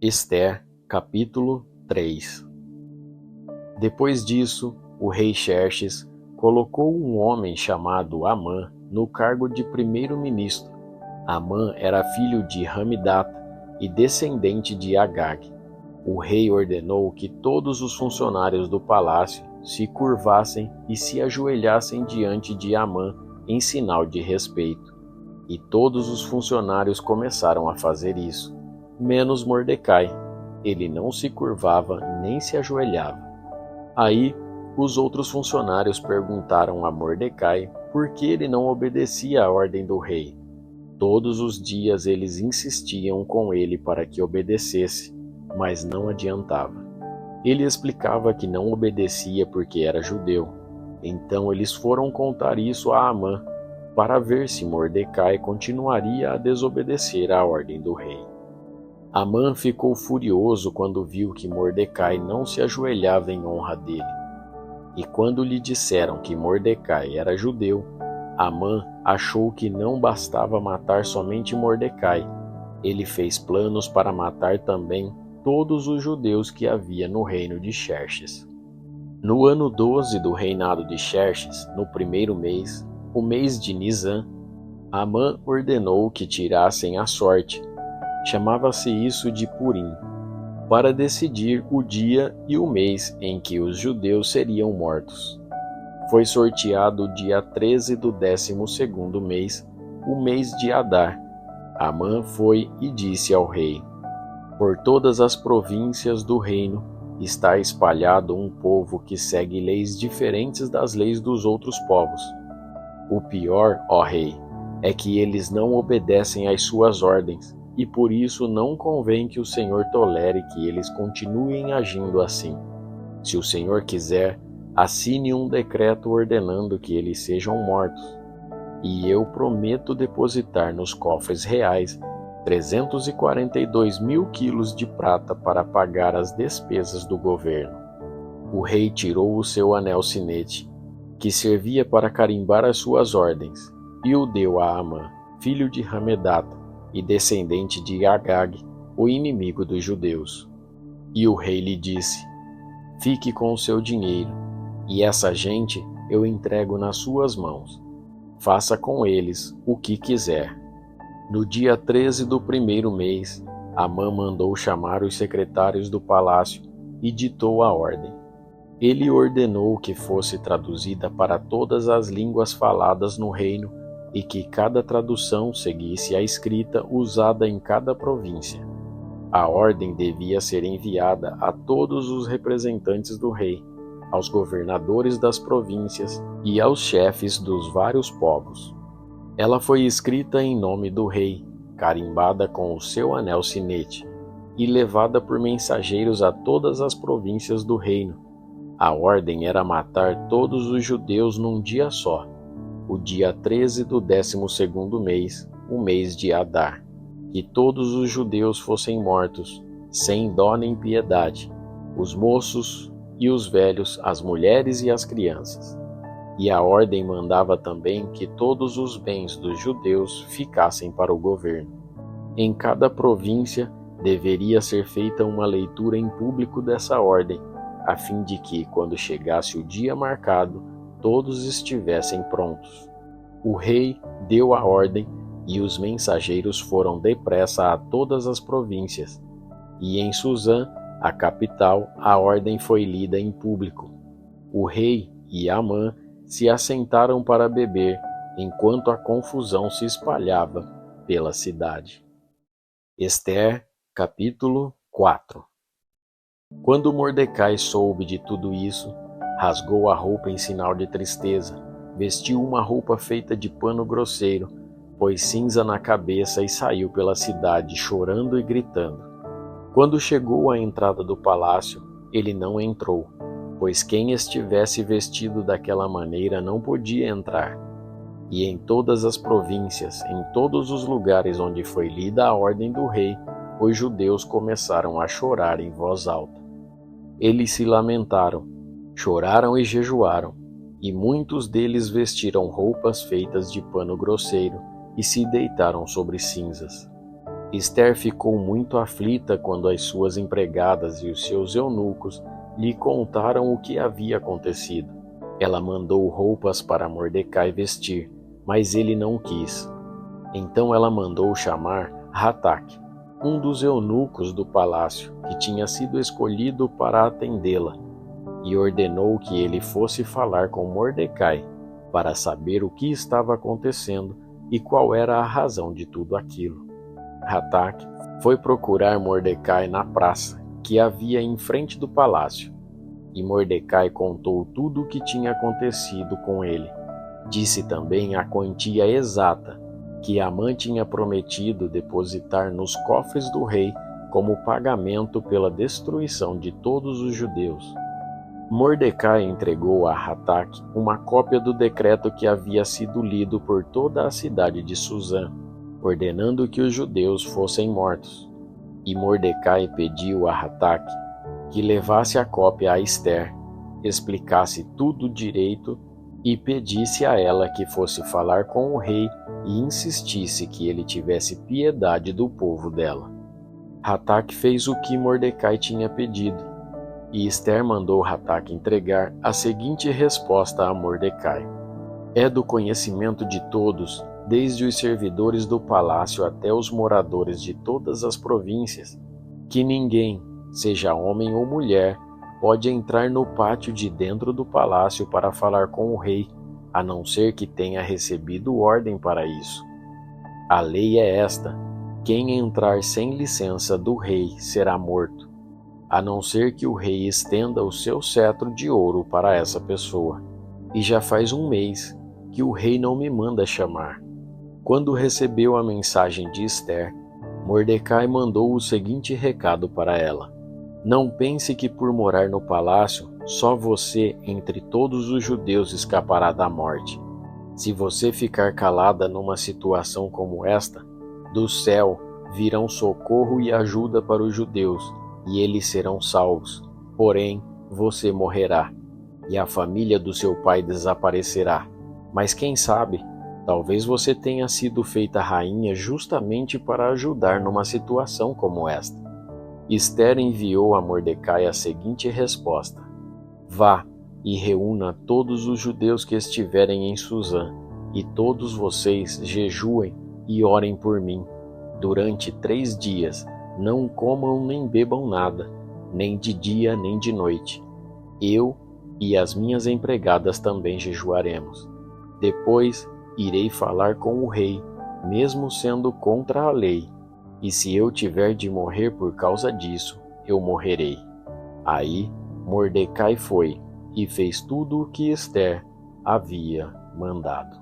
Ester, capítulo 3. Depois disso, o rei Xerxes colocou um homem chamado Amã no cargo de primeiro-ministro. Amã era filho de Hamidata e descendente de Agag. O rei ordenou que todos os funcionários do palácio se curvassem e se ajoelhassem diante de Amã em sinal de respeito. E todos os funcionários começaram a fazer isso, menos Mordecai. Ele não se curvava nem se ajoelhava. Aí, os outros funcionários perguntaram a Mordecai por que ele não obedecia à ordem do rei. Todos os dias eles insistiam com ele para que obedecesse, mas não adiantava. Ele explicava que não obedecia porque era judeu. Então eles foram contar isso a Amã, para ver se Mordecai continuaria a desobedecer à ordem do rei. Amã ficou furioso quando viu que Mordecai não se ajoelhava em honra dele. E quando lhe disseram que Mordecai era judeu, Amã achou que não bastava matar somente Mordecai. Ele fez planos para matar também todos os judeus que havia no reino de Xerxes. No ano 12 do reinado de Xerxes, no primeiro mês, o mês de Nisã, Amã ordenou que tirassem a sorte. Chamava-se isso de Purim, para decidir o dia e o mês em que os judeus seriam mortos. Foi sorteado o dia 13 do 12º mês, o mês de Adar. Amã foi e disse ao rei: por todas as províncias do reino está espalhado um povo que segue leis diferentes das leis dos outros povos. O pior, ó rei, é que eles não obedecem às suas ordens, e por isso não convém que o Senhor tolere que eles continuem agindo assim. Se o Senhor quiser, assine um decreto ordenando que eles sejam mortos, e eu prometo depositar nos cofres reais 342 mil quilos de prata para pagar as despesas do governo. O rei tirou o seu anel sinete, que servia para carimbar as suas ordens, e o deu a Amã, filho de Hamedata e descendente de Agag, o inimigo dos judeus. E o rei lhe disse: fique com o seu dinheiro, e essa gente eu entrego nas suas mãos. Faça com eles o que quiser. No dia 13 do primeiro mês, Amã mandou chamar os secretários do palácio e ditou a ordem. Ele ordenou que fosse traduzida para todas as línguas faladas no reino e que cada tradução seguisse a escrita usada em cada província. A ordem devia ser enviada a todos os representantes do rei, aos governadores das províncias e aos chefes dos vários povos. Ela foi escrita em nome do rei, carimbada com o seu anel sinete, e levada por mensageiros a todas as províncias do reino. A ordem era matar todos os judeus num dia só, o dia 13 do 12º mês, o mês de Adar, que todos os judeus fossem mortos, sem dó nem piedade, os moços e os velhos, as mulheres e as crianças. E a ordem mandava também que todos os bens dos judeus ficassem para o governo. Em cada província deveria ser feita uma leitura em público dessa ordem, a fim de que, quando chegasse o dia marcado, todos estivessem prontos. O rei deu a ordem e os mensageiros foram depressa a todas as províncias. E em Suzã, a capital, a ordem foi lida em público. O rei e Amã se assentaram para beber, enquanto a confusão se espalhava pela cidade. Ester, capítulo 4. Quando Mordecai soube de tudo isso, rasgou a roupa em sinal de tristeza, vestiu uma roupa feita de pano grosseiro, pôs cinza na cabeça e saiu pela cidade chorando e gritando. Quando chegou à entrada do palácio, ele não entrou, pois quem estivesse vestido daquela maneira não podia entrar. E em todas as províncias, em todos os lugares onde foi lida a ordem do rei, os judeus começaram a chorar em voz alta. Eles se lamentaram, choraram e jejuaram, e muitos deles vestiram roupas feitas de pano grosseiro e se deitaram sobre cinzas. Esther ficou muito aflita quando as suas empregadas e os seus eunucos lhe contaram o que havia acontecido. Ela mandou roupas para Mordecai vestir, mas ele não quis. Então ela mandou chamar Hataque, um dos eunucos do palácio, que tinha sido escolhido para atendê-la, e ordenou que ele fosse falar com Mordecai para saber o que estava acontecendo e qual era a razão de tudo aquilo. Hataque foi procurar Mordecai na praça que havia em frente do palácio, e Mordecai contou tudo o que tinha acontecido com ele. Disse também a quantia exata que Amã tinha prometido depositar nos cofres do rei como pagamento pela destruição de todos os judeus. Mordecai entregou a Hataque uma cópia do decreto que havia sido lido por toda a cidade de Susã, ordenando que os judeus fossem mortos. E Mordecai pediu a Hataque que levasse a cópia a Esther, explicasse tudo direito e pedisse a ela que fosse falar com o rei e insistisse que ele tivesse piedade do povo dela. Hataque fez o que Mordecai tinha pedido, e Esther mandou Hataque entregar a seguinte resposta a Mordecai: É do conhecimento de todos, desde os servidores do palácio até os moradores de todas as províncias, que ninguém, seja homem ou mulher, pode entrar no pátio de dentro do palácio para falar com o rei, a não ser que tenha recebido ordem para isso. A lei é esta: quem entrar sem licença do rei será morto, a não ser que o rei estenda o seu cetro de ouro para essa pessoa. E já faz um mês que o rei não me manda chamar. Quando recebeu a mensagem de Esther, Mordecai mandou o seguinte recado para ela: Não pense que por morar no palácio, só você entre todos os judeus escapará da morte. Se você ficar calada numa situação como esta, do céu virão socorro e ajuda para os judeus, e eles serão salvos. Porém, você morrerá, e a família do seu pai desaparecerá. Mas quem sabe, talvez você tenha sido feita rainha justamente para ajudar numa situação como esta. Esther enviou a Mordecai a seguinte resposta: Vá e reúna todos os judeus que estiverem em Susã, e todos vocês jejuem e orem por mim. Durante 3 dias não comam nem bebam nada, nem de dia nem de noite. Eu e as minhas empregadas também jejuaremos. Depois irei falar com o rei, mesmo sendo contra a lei, e se eu tiver de morrer por causa disso, eu morrerei. Aí Mordecai foi e fez tudo o que Esther havia mandado.